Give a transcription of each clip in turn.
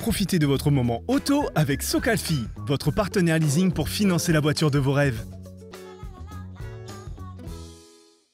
Profitez de votre moment auto avec Socalfi, votre partenaire leasing pour financer la voiture de vos rêves.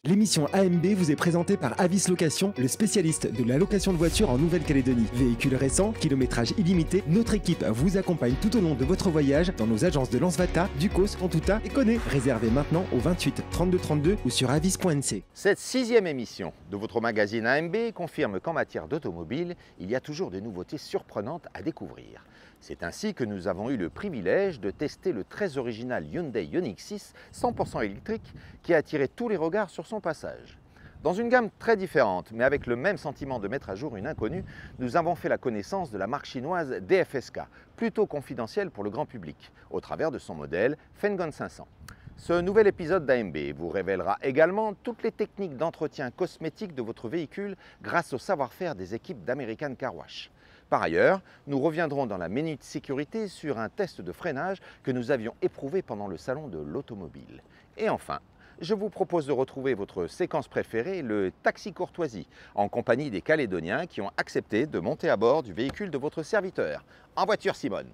L'émission AMB vous est présentée par Avis Location, le spécialiste de la location de voitures en Nouvelle-Calédonie. Véhicules récents, kilométrage illimité, notre équipe vous accompagne tout au long de votre voyage dans nos agences de Lens-Vata, Ducos, Pontouta et Koné. Réservez maintenant au 28 32 32 ou sur avis.nc. Cette 6e émission de votre magazine AMB confirme qu'en matière d'automobile, il y a toujours des nouveautés surprenantes à découvrir. C'est ainsi que nous avons eu le privilège de tester le très original Hyundai Ioniq 6 100% électrique qui a attiré tous les regards sur son passage. Dans une gamme très différente, mais avec le même sentiment de mettre à jour une inconnue, nous avons fait la connaissance de la marque chinoise DFSK, plutôt confidentielle pour le grand public, au travers de son modèle Fengong 500. Ce nouvel épisode d'AMB vous révélera également toutes les techniques d'entretien cosmétique de votre véhicule grâce au savoir-faire des équipes d'American Car Wash. Par ailleurs, nous reviendrons dans la minute sécurité sur un test de freinage que nous avions éprouvé pendant le salon de l'automobile. Et enfin, je vous propose de retrouver votre séquence préférée, le taxi courtoisie, en compagnie des Calédoniens qui ont accepté de monter à bord du véhicule de votre serviteur. En voiture, Simone.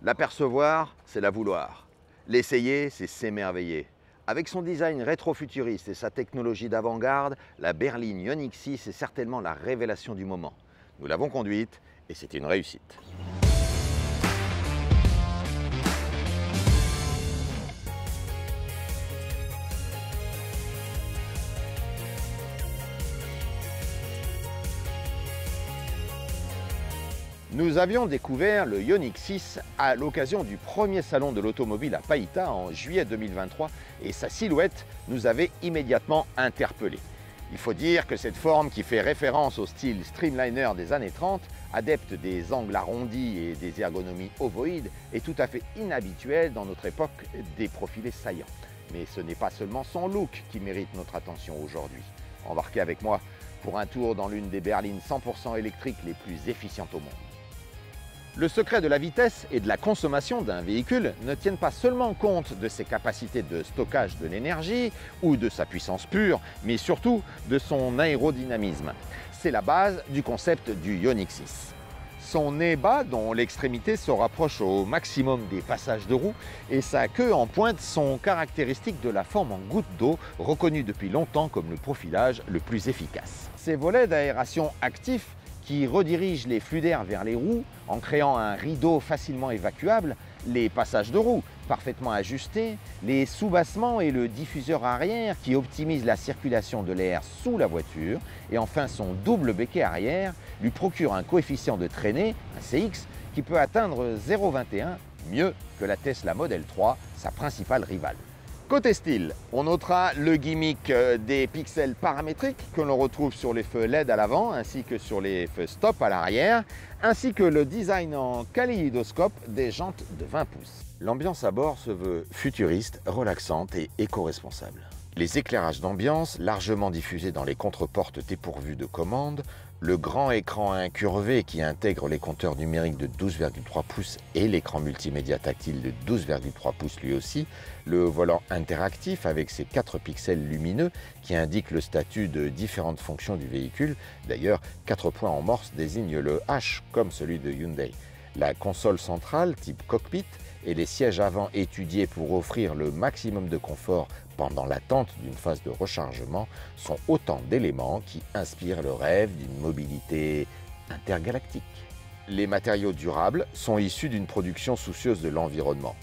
L'apercevoir, c'est la vouloir. L'essayer, c'est s'émerveiller. Avec son design rétro-futuriste et sa technologie d'avant-garde, la berline Ioniq 6 est certainement la révélation du moment. Nous l'avons conduite et c'est une réussite. Nous avions découvert le Ioniq 6 à l'occasion du premier salon de l'automobile à Païta en juillet 2023 et sa silhouette nous avait immédiatement interpellés. Il faut dire que cette forme qui fait référence au style streamliner des années 30, adepte des angles arrondis et des ergonomies ovoïdes, est tout à fait inhabituelle dans notre époque des profilés saillants. Mais ce n'est pas seulement son look qui mérite notre attention aujourd'hui. Embarquez avec moi pour un tour dans l'une des berlines 100% électriques les plus efficientes au monde. Le secret de la vitesse et de la consommation d'un véhicule ne tiennent pas seulement compte de ses capacités de stockage de l'énergie ou de sa puissance pure, mais surtout de son aérodynamisme. C'est la base du concept du Ioniq 6. Son nez bas, dont l'extrémité se rapproche au maximum des passages de roues, et sa queue en pointe sont caractéristiques de la forme en goutte d'eau, reconnue depuis longtemps comme le profilage le plus efficace. Ces volets d'aération actifs qui redirige les flux d'air vers les roues en créant un rideau facilement évacuable, les passages de roues parfaitement ajustés, les soubassements et le diffuseur arrière qui optimise la circulation de l'air sous la voiture et enfin son double becquet arrière lui procure un coefficient de traînée, un CX, qui peut atteindre 0,21, mieux que la Tesla Model 3, sa principale rivale. Côté style, on notera le gimmick des pixels paramétriques que l'on retrouve sur les feux LED à l'avant ainsi que sur les feux stop à l'arrière, ainsi que le design en kaléidoscope des jantes de 20 pouces. L'ambiance à bord se veut futuriste, relaxante et éco-responsable. Les éclairages d'ambiance, largement diffusés dans les contreportes dépourvues de commandes, le grand écran incurvé qui intègre les compteurs numériques de 12,3 pouces et l'écran multimédia tactile de 12,3 pouces lui aussi, le volant interactif avec ses 4 pixels lumineux qui indiquent le statut de différentes fonctions du véhicule. D'ailleurs, 4 points en morse désignent le H comme celui de Hyundai. La console centrale type cockpit et les sièges avant étudiés pour offrir le maximum de confort pendant l'attente d'une phase de rechargement sont autant d'éléments qui inspirent le rêve d'une mobilité intergalactique. Les matériaux durables sont issus d'une production soucieuse de l'environnement.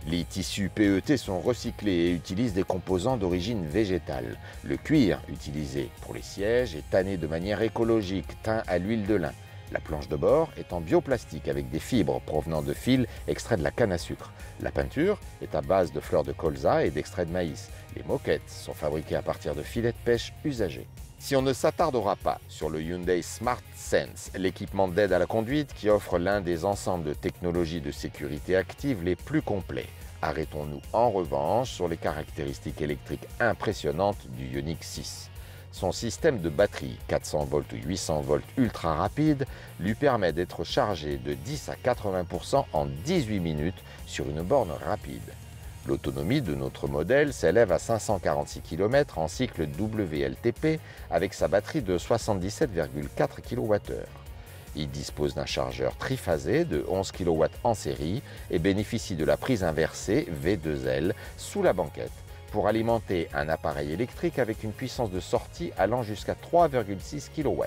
Les tissus PET sont recyclés et utilisent des composants d'origine végétale. Le cuir utilisé pour les sièges est tanné de manière écologique, teint à l'huile de lin. La planche de bord est en bioplastique avec des fibres provenant de fils extraits de la canne à sucre. La peinture est à base de fleurs de colza et d'extraits de maïs. Les moquettes sont fabriquées à partir de filets de pêche usagés. Si on ne s'attardera pas sur le Hyundai Smart Sense, l'équipement d'aide à la conduite qui offre l'un des ensembles de technologies de sécurité active les plus complets, arrêtons-nous en revanche sur les caractéristiques électriques impressionnantes du Ioniq 6. Son système de batterie 400 volts ou 800 volts ultra rapide lui permet d'être chargé de 10 à 80% en 18 minutes sur une borne rapide. L'autonomie de notre modèle s'élève à 546 km en cycle WLTP avec sa batterie de 77,4 kWh. Il dispose d'un chargeur triphasé de 11 kW en série et bénéficie de la prise inversée V2L sous la banquette pour alimenter un appareil électrique avec une puissance de sortie allant jusqu'à 3,6 kW.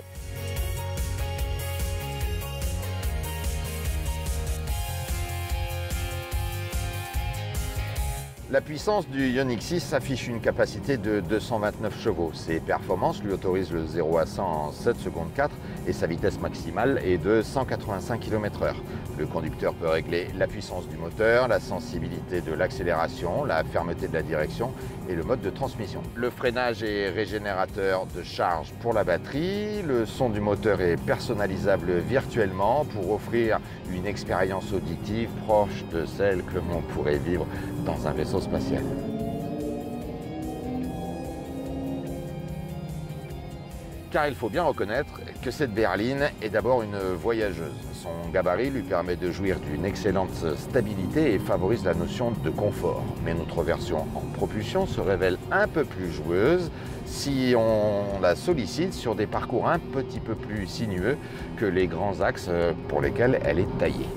La puissance du Ioniq 6 affiche une capacité de 229 chevaux. Ses performances lui autorisent le 0 à 100 en 7 secondes 4 et sa vitesse maximale est de 185 km/h. Le conducteur peut régler la puissance du moteur, la sensibilité de l'accélération, la fermeté de la direction et le mode de transmission. Le freinage est régénérateur de charge pour la batterie. Le son du moteur est personnalisable virtuellement pour offrir une expérience auditive proche de celle que l'on pourrait vivre dans un vaisseau spatial. Car il faut bien reconnaître que cette berline est d'abord une voyageuse. Son gabarit lui permet de jouir d'une excellente stabilité et favorise la notion de confort. Mais notre version en propulsion se révèle un peu plus joueuse si on la sollicite sur des parcours un petit peu plus sinueux que les grands axes pour lesquels elle est taillée.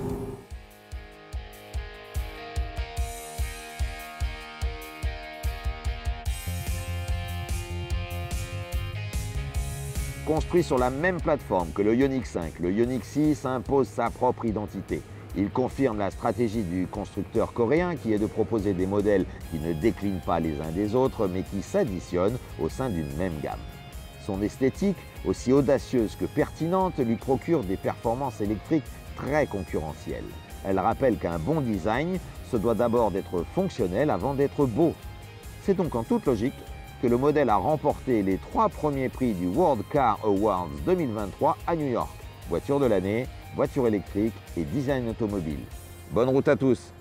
Construit sur la même plateforme que le Ioniq 5, le Ioniq 6 impose sa propre identité. Il confirme la stratégie du constructeur coréen qui est de proposer des modèles qui ne déclinent pas les uns des autres mais qui s'additionnent au sein d'une même gamme. Son esthétique, aussi audacieuse que pertinente, lui procure des performances électriques très concurrentielles. Elle rappelle qu'un bon design se doit d'abord d'être fonctionnel avant d'être beau. C'est donc en toute logique que le modèle a remporté les 3 premiers prix du World Car Awards 2023 à New York. Voiture de l'année, voiture électrique et design automobile. Bonne route à tous!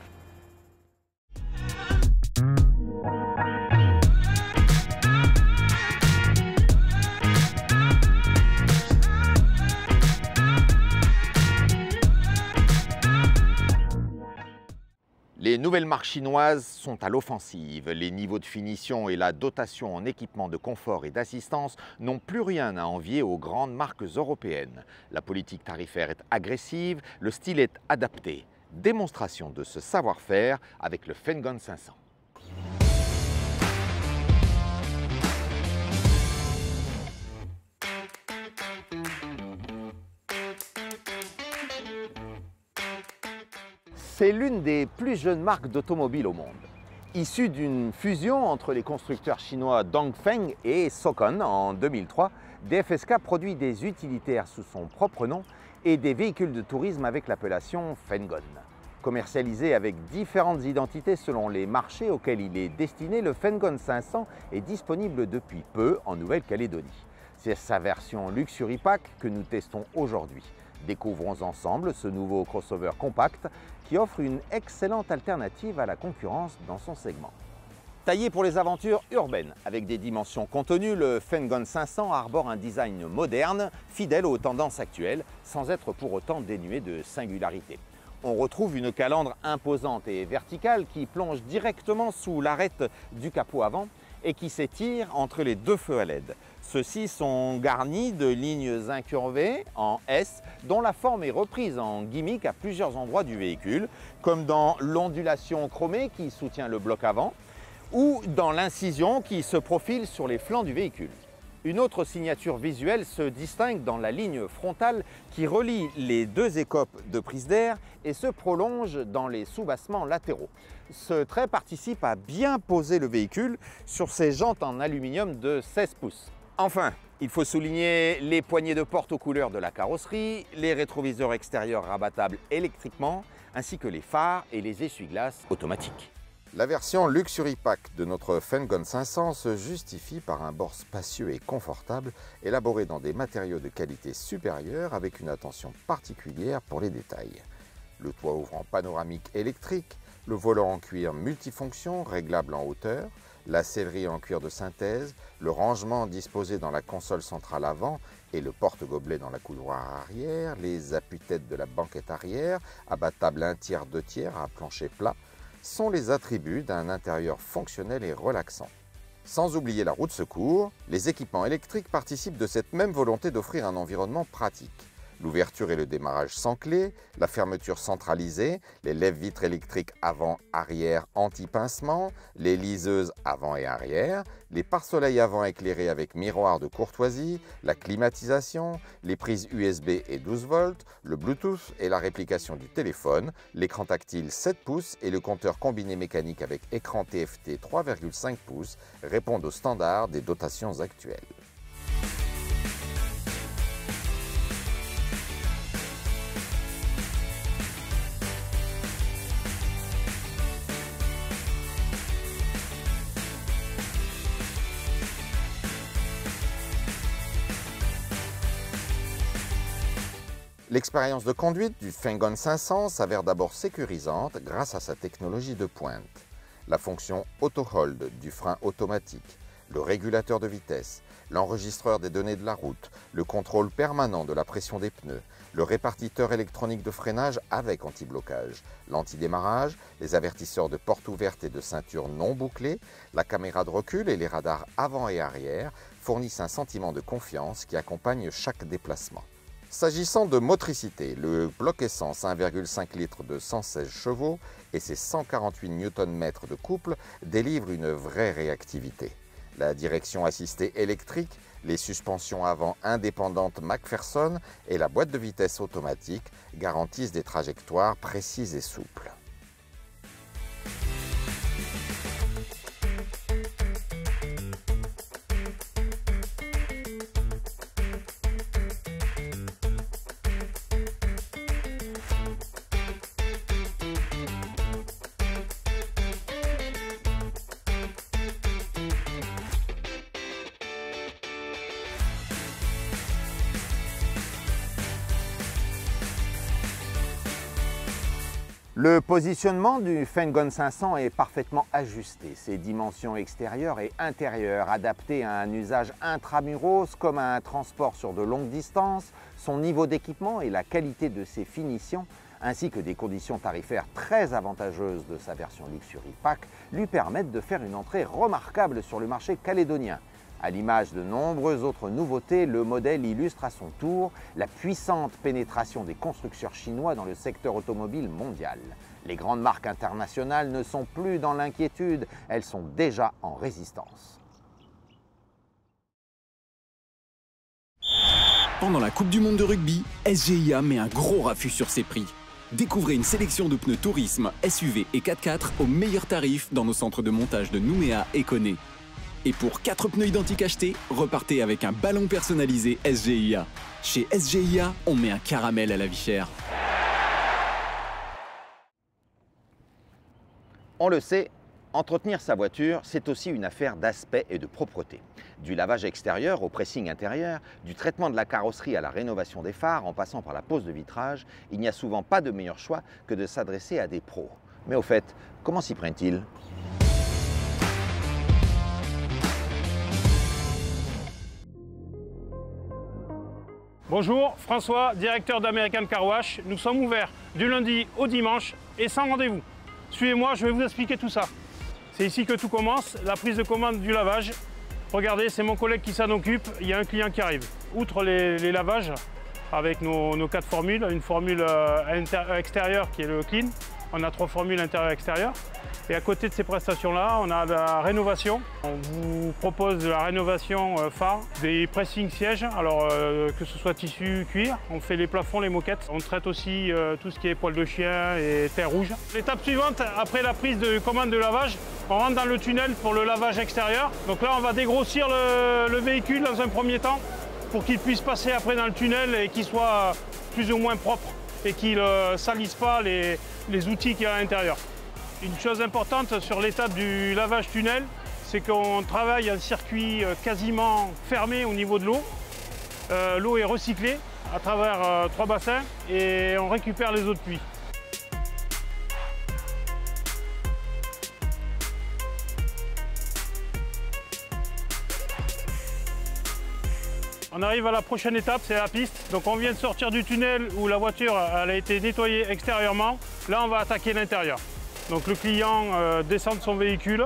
Les nouvelles marques chinoises sont à l'offensive. Les niveaux de finition et la dotation en équipements de confort et d'assistance n'ont plus rien à envier aux grandes marques européennes. La politique tarifaire est agressive, le style est adapté. Démonstration de ce savoir-faire avec le Fengon 500. C'est l'une des plus jeunes marques d'automobiles au monde. Issue d'une fusion entre les constructeurs chinois Dongfeng et Sokon en 2003, DFSK produit des utilitaires sous son propre nom et des véhicules de tourisme avec l'appellation Fengon. Commercialisé avec différentes identités selon les marchés auxquels il est destiné, le Fengon 500 est disponible depuis peu en Nouvelle-Calédonie. C'est sa version Luxury Pack que nous testons aujourd'hui. Découvrons ensemble ce nouveau crossover compact qui offre une excellente alternative à la concurrence dans son segment. Taillé pour les aventures urbaines, avec des dimensions contenues, le Fengon 500 arbore un design moderne, fidèle aux tendances actuelles, sans être pour autant dénué de singularité. On retrouve une calandre imposante et verticale qui plonge directement sous l'arête du capot avant et qui s'étire entre les 2 feux à LED. Ceux-ci sont garnis de lignes incurvées en S dont la forme est reprise en gimmick à plusieurs endroits du véhicule, comme dans l'ondulation chromée qui soutient le bloc avant ou dans l'incision qui se profile sur les flancs du véhicule. Une autre signature visuelle se distingue dans la ligne frontale qui relie les 2 écopes de prise d'air et se prolonge dans les soubassements latéraux. Ce trait participe à bien poser le véhicule sur ses jantes en aluminium de 16 pouces. Enfin, il faut souligner les poignées de porte aux couleurs de la carrosserie, les rétroviseurs extérieurs rabattables électriquement, ainsi que les phares et les essuie-glaces automatiques. La version Luxury Pack de notre Fengon 500 se justifie par un bord spacieux et confortable, élaboré dans des matériaux de qualité supérieure avec une attention particulière pour les détails. Le toit ouvrant panoramique électrique, le volant en cuir multifonction réglable en hauteur, la sellerie en cuir de synthèse, le rangement disposé dans la console centrale avant et le porte-gobelet dans la couloir arrière, les appuis-têtes de la banquette arrière, abattable 1/3, 2/3 à plancher plat, sont les attributs d'un intérieur fonctionnel et relaxant. Sans oublier la roue de secours, les équipements électriques participent de cette même volonté d'offrir un environnement pratique. L'ouverture et le démarrage sans clé, la fermeture centralisée, les lève-vitres électriques avant-arrière anti-pincement, les liseuses avant et arrière, les pare-soleils avant éclairés avec miroir de courtoisie, la climatisation, les prises USB et 12 volts, le Bluetooth et la réplication du téléphone, l'écran tactile 7 pouces et le compteur combiné mécanique avec écran TFT 3,5 pouces répondent aux standards des dotations actuelles. L'expérience de conduite du Fengon 500 s'avère d'abord sécurisante grâce à sa technologie de pointe. La fonction Auto Hold du frein automatique, le régulateur de vitesse, l'enregistreur des données de la route, le contrôle permanent de la pression des pneus, le répartiteur électronique de freinage avec anti-blocage, l'antidémarrage, les avertisseurs de porte ouverte et de ceinture non bouclée, la caméra de recul et les radars avant et arrière fournissent un sentiment de confiance qui accompagne chaque déplacement. S'agissant de motricité, le bloc essence 1,5 litres de 116 chevaux et ses 148 Nm de couple délivrent une vraie réactivité. La direction assistée électrique, les suspensions avant indépendantes McPherson et la boîte de vitesse automatique garantissent des trajectoires précises et souples. Le positionnement du Fengon 500 est parfaitement ajusté. Ses dimensions extérieures et intérieures, adaptées à un usage intramuros comme à un transport sur de longues distances, son niveau d'équipement et la qualité de ses finitions, ainsi que des conditions tarifaires très avantageuses de sa version Luxury Pack, lui permettent de faire une entrée remarquable sur le marché calédonien. À l'image de nombreuses autres nouveautés, le modèle illustre à son tour la puissante pénétration des constructeurs chinois dans le secteur automobile mondial. Les grandes marques internationales ne sont plus dans l'inquiétude, elles sont déjà en résistance. Pendant la Coupe du Monde de rugby, SGIA met un gros raffut sur ses prix. Découvrez une sélection de pneus tourisme, SUV et 4x4 aux meilleurs tarifs dans nos centres de montage de Nouméa et Koné. Et pour 4 pneus identiques achetés, repartez avec un ballon personnalisé SGIA. Chez SGIA, on met un caramel à la vie chère. On le sait, entretenir sa voiture, c'est aussi une affaire d'aspect et de propreté. Du lavage extérieur au pressing intérieur, du traitement de la carrosserie à la rénovation des phares, en passant par la pose de vitrage, il n'y a souvent pas de meilleur choix que de s'adresser à des pros. Mais au fait, comment s'y prennent-ils ? Bonjour, François, directeur d'American Car Wash. Nous sommes ouverts du lundi au dimanche et sans rendez-vous. Suivez-moi, je vais vous expliquer tout ça. C'est ici que tout commence, la prise de commande du lavage. Regardez, c'est mon collègue qui s'en occupe, il y a un client qui arrive. Outre les lavages, avec nos 4 formules, une formule extérieure qui est le clean, On a 3 formules intérieur-extérieur. Et à côté de ces prestations-là, on a la rénovation. On vous propose la rénovation phare, des pressing sièges, alors que ce soit tissu, cuir. On fait les plafonds, les moquettes. On traite aussi tout ce qui est poils de chien et terre rouge. L'étape suivante, après la prise de commande de lavage, on rentre dans le tunnel pour le lavage extérieur. Donc là, on va dégrossir le véhicule dans un premier temps pour qu'il puisse passer après dans le tunnel et qu'il soit plus ou moins propre et qu'il ne salisse pas les outils qu'il y a à l'intérieur. Une chose importante sur l'étape du lavage tunnel, c'est qu'on travaille un circuit quasiment fermé au niveau de l'eau. L'eau est recyclée à travers 3 bassins et on récupère les eaux de pluie. On arrive à la prochaine étape, c'est la piste. Donc on vient de sortir du tunnel où la voiture elle a été nettoyée extérieurement. Là, on va attaquer l'intérieur. Donc le client descend de son véhicule,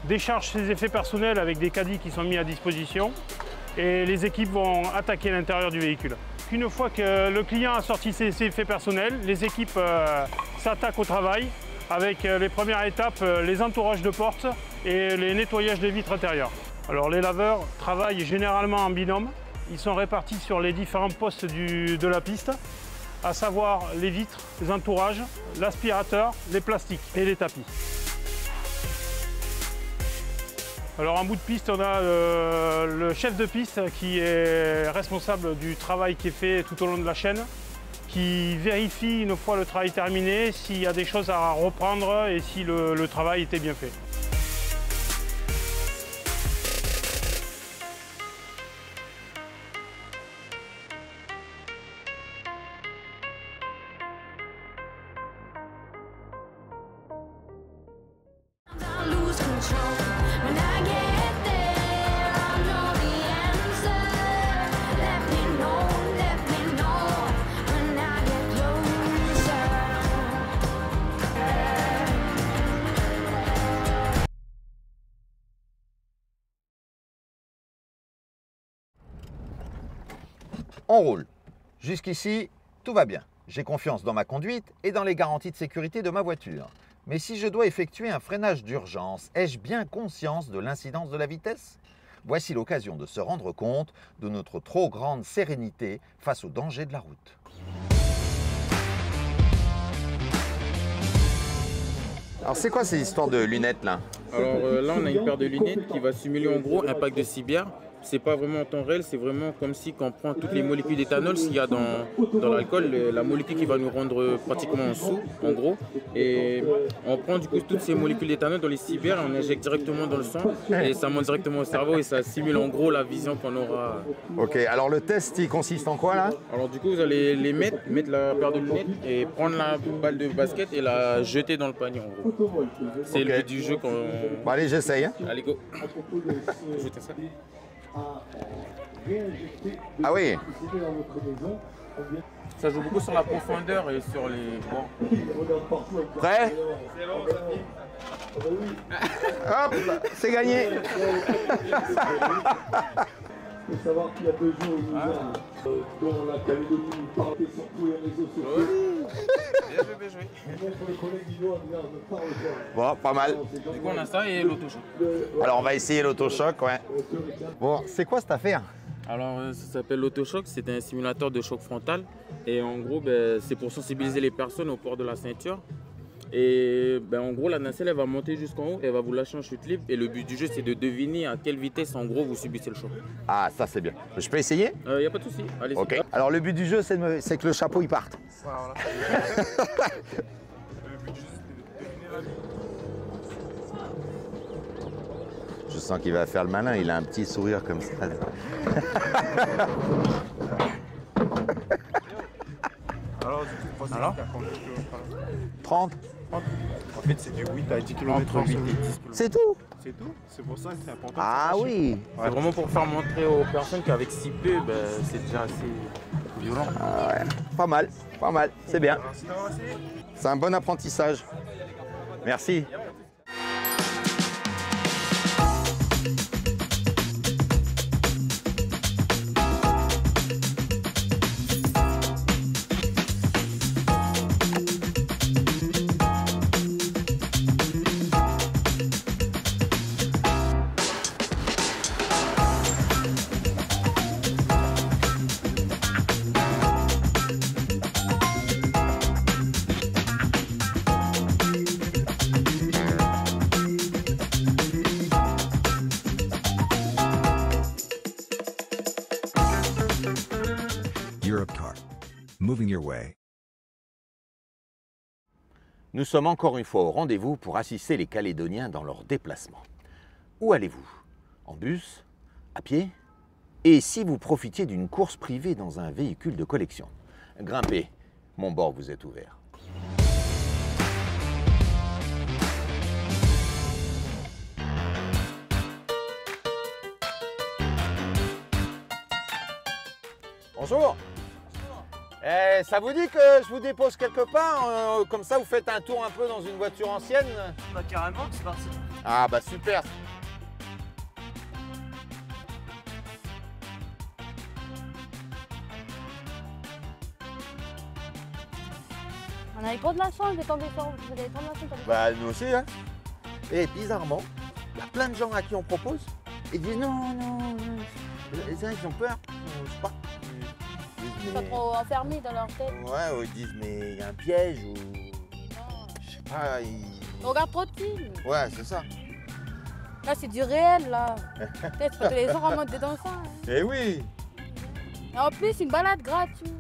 décharge ses effets personnels avec des caddies qui sont mis à disposition et les équipes vont attaquer l'intérieur du véhicule. Une fois que le client a sorti ses effets personnels, les équipes s'attaquent au travail avec les premières étapes, les entourages de portes et les nettoyages des vitres intérieures. Alors les laveurs travaillent généralement en binôme. Ils sont répartis sur les différents postes de la piste, à savoir les vitres, les entourages, l'aspirateur, les plastiques et les tapis. Alors en bout de piste, on a le chef de piste qui est responsable du travail qui est fait tout au long de la chaîne, qui vérifie une fois le travail terminé s'il y a des choses à reprendre et si le travail était bien fait. On roule. Jusqu'ici, tout va bien. J'ai confiance dans ma conduite et dans les garanties de sécurité de ma voiture. Mais si je dois effectuer un freinage d'urgence, ai-je bien conscience de l'incidence de la vitesse? Voici l'occasion de se rendre compte de notre trop grande sérénité face aux dangers de la route. Alors c'est quoi ces histoires de lunettes là? Alors là on a une paire de lunettes qui va simuler en gros un pack de cibières. C'est pas vraiment en temps réel, c'est vraiment comme si quand on prend toutes les molécules d'éthanol, s'il y a dans l'alcool, la molécule qui va nous rendre pratiquement sous, en gros. Et on prend du coup toutes ces molécules d'éthanol dans les cibières, on injecte directement dans le sang et ça monte directement au cerveau et ça simule en gros la vision qu'on aura. Ok, alors le test il consiste en quoi là? Alors du coup vous allez les mettre la paire de lunettes et prendre la balle de basket et la jeter dans le panier en gros. C'est le but du jeu qu'on... Bon allez j'essaye. Hein. Allez go. Jetez ça. Ah oui. Ça joue beaucoup sur la profondeur et sur les bords. Prêt? Hop, c'est gagné. Il faut savoir qu'il y a 2 jours, il nous a, dont la Calédonie partait sur tous les réseaux sociaux. Bien joué, bien joué. Pour les collègues Lillois, ne pas le faire. Bon, pas mal. Du coup, on a ça et l'autochoc. Alors, on va essayer l'autochoc, ouais. Bon, c'est quoi cette affaire? Alors, ça s'appelle l'autochoc, c'est un simulateur de choc frontal. Et en gros, c'est pour sensibiliser les personnes au port de la ceinture. Et en gros, la nacelle, elle va monter jusqu'en haut, elle va vous lâcher en chute libre. Et le but du jeu, c'est de deviner à quelle vitesse, en gros, vous subissez le choc. Ah, ça c'est bien. Je peux essayer? Il n'y a pas de souci. Allez, ok. Alors, le but du jeu, c'est que le chapeau, il parte. Voilà. Je sens qu'il va faire le malin, il a un petit sourire comme ça. Alors, du coup, Alors 30. En fait, c'est du 8 à 10 km/h. C'est tout? C'est tout. C'est pour ça que c'est important. Ah oui. C'est vraiment pour faire montrer aux personnes qu'avec si peu, c'est déjà assez violent. Ah ouais. Pas mal, pas mal, c'est bien. C'est un bon apprentissage. Merci. moving your way. Nous sommes encore une fois au rendez-vous pour assister les Calédoniens dans leur déplacement. Où allez-vous? En bus? À pied? Et si vous profitiez d'une course privée dans un véhicule de collection? Grimpez, mon bord vous est ouvert. Bonjour. Ça vous dit que je vous dépose quelque part, comme ça vous faites un tour un peu dans une voiture ancienne? Bah carrément, c'est parti. Ah bah super. On a eu trop de la chance de tomber sur vous. Vous avez trop de la chance. Bah nous aussi hein. Et bizarrement, il y a plein de gens à qui on propose, ils disent non, les uns ils ont peur, je sais pas. Ils sont trop enfermés dans leur tête. Ouais, ou ils disent mais il y a un piège ou... Je sais pas, On regarde trop de films. Ouais, c'est ça. Là c'est du réel là. Peut-être que les gens remontent dedans ça. Hein. Eh oui. Et en plus une balade gratuite.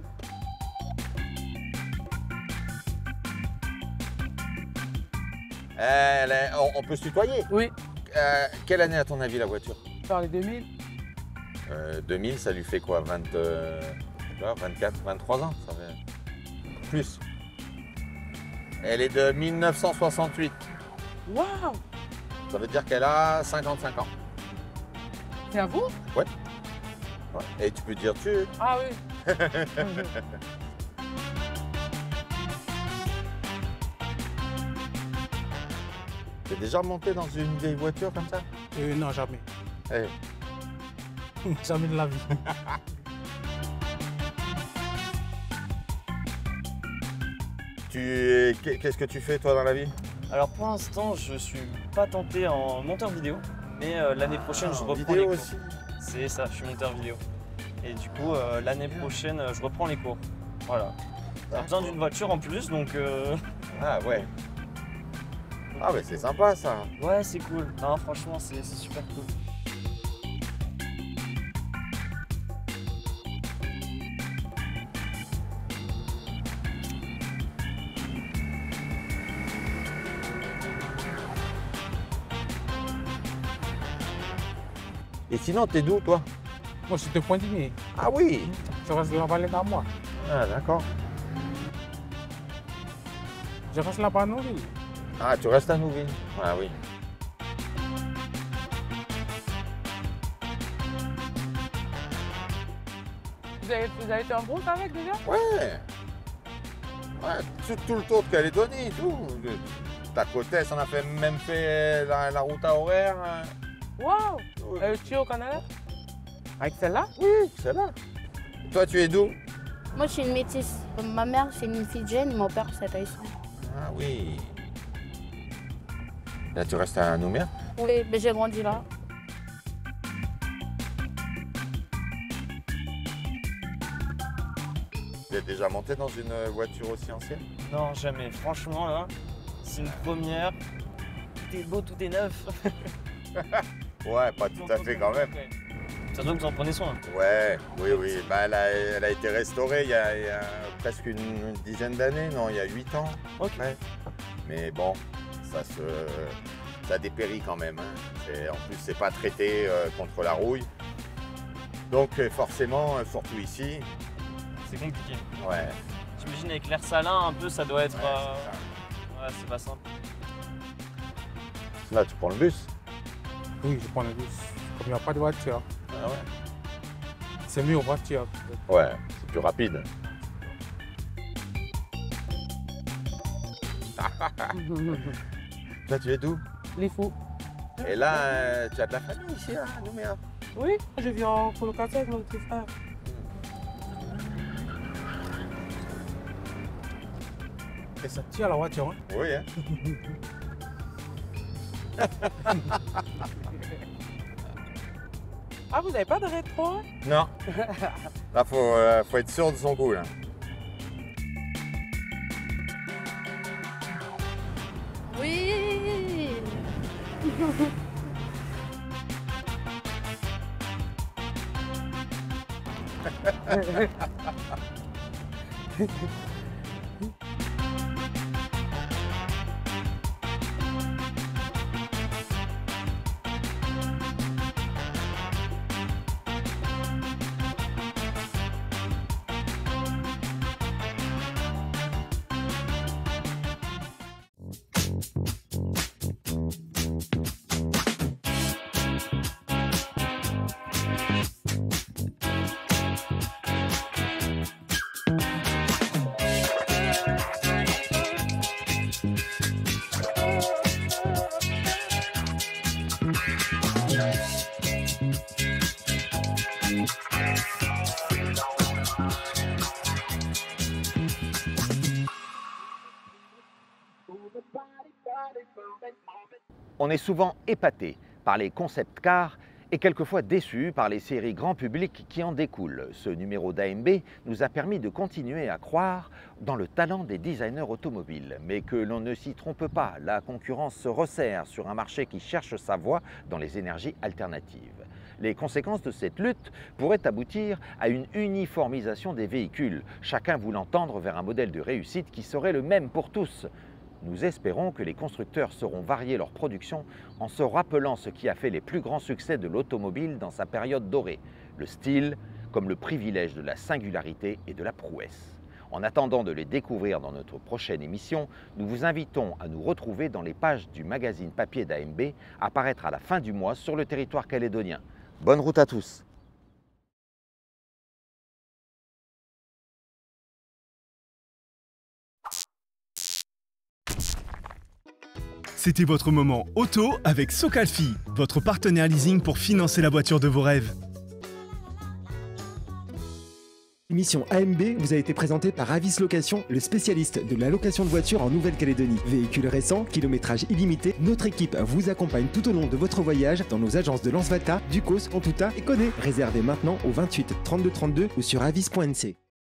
On peut se tutoyer? Oui. Quelle année à ton avis la voiture? Par les 2000. 2000, ça lui fait quoi? 24, 23 ans, ça fait plus. Elle est de 1968. Waouh! Ça veut dire qu'elle a 55 ans. C'est à vous? Ouais. Et tu peux dire tu. Ah oui. T'es déjà monté dans une vieille voiture comme ça? Non, jamais. Eh. Jamais de la vie. Qu'est-ce que tu fais toi dans la vie? Alors pour l'instant, je suis pas tenté en monteur vidéo, mais l'année prochaine, je reprends vidéo les cours. aussi. C'est ça, je suis monteur vidéo. Et du coup, l'année prochaine, je reprends les cours. Voilà. T'as besoin d'une voiture en plus, donc... Ah ouais. Ah mais c'est sympa ça. Ouais, c'est cool. Non, franchement, c'est super cool. Et sinon, t'es d'où toi? Moi, je suis de Pointe-Dinier. Ah oui. Je reste de la vallée d'Armois. Ah d'accord. Je reste là-bas à Nouville. Ah, tu restes à Nouville? Ah oui. Vous avez été en groupe avec déjà? Ouais. Ouais, tout le tour de Calédonie, tout. Ta côtesse, on a même fait la route à horaire. Waouh! Oui. Tu es au Canada? Avec celle-là? Oui, celle-là. Toi, tu es d'où? Moi je suis une métisse. Ma mère c'est une Fidjienne et mon père c'est haïtien. Ah oui. Là, tu restes à Nouméa? Oui, mais j'ai grandi là. Vous êtes déjà monté dans une voiture aussi ancienne? Non, jamais. Franchement, là, c'est une première. Tout est beau, tout est neuf. Ouais, pas tout à fait quand même. Ça doit que vous en prenez soin. Ouais, oui. Bah, elle a été restaurée il y a presque une dizaine d'années, non, il y a 8 ans. Ok. Ouais. Mais bon, ça dépérit quand même. Hein. En plus, c'est pas traité contre la rouille. Donc forcément, surtout ici. C'est compliqué. Ouais. J'imagine avec l'air salin, un peu, ça doit être... Ouais, ouais, c'est pas simple. Là, tu prends le bus? Oui, je prends le bus. Comme il n'y a pas de voiture. Ah ouais. C'est mieux en voiture. Ouais, c'est plus rapide. Là, tu es d'où? Les fous. Et là, tu as de la famille ici, à Nouméa? Oui, je vis en colocation avec mon petit frère. Et ça tire la voiture, hein? Oui, hein? Ah, vous n'avez pas de rétro, hein? Non. Là, faut être sûr de son goût, là. Oui. On est souvent épaté par les concept cars et quelquefois déçu par les séries grand public qui en découlent. Ce numéro d'AMB nous a permis de continuer à croire dans le talent des designers automobiles. Mais que l'on ne s'y trompe pas, la concurrence se resserre sur un marché qui cherche sa voie dans les énergies alternatives. Les conséquences de cette lutte pourraient aboutir à une uniformisation des véhicules, chacun voulant tendre vers un modèle de réussite qui serait le même pour tous. Nous espérons que les constructeurs sauront varier leur production en se rappelant ce qui a fait les plus grands succès de l'automobile dans sa période dorée, le style comme le privilège de la singularité et de la prouesse. En attendant de les découvrir dans notre prochaine émission, nous vous invitons à nous retrouver dans les pages du magazine papier d'AMB à paraître à la fin du mois sur le territoire calédonien. Bonne route à tous! C'était votre moment auto avec Socalfi, votre partenaire leasing pour financer la voiture de vos rêves. L'émission AMB vous a été présentée par Avis Location, le spécialiste de la location de voitures en Nouvelle-Calédonie. Véhicules récents, kilométrage illimité, notre équipe vous accompagne tout au long de votre voyage dans nos agences de Lens-Vata, Ducos, Contuta et Coné. Réservez maintenant au 28 32 32 ou sur avis.nc.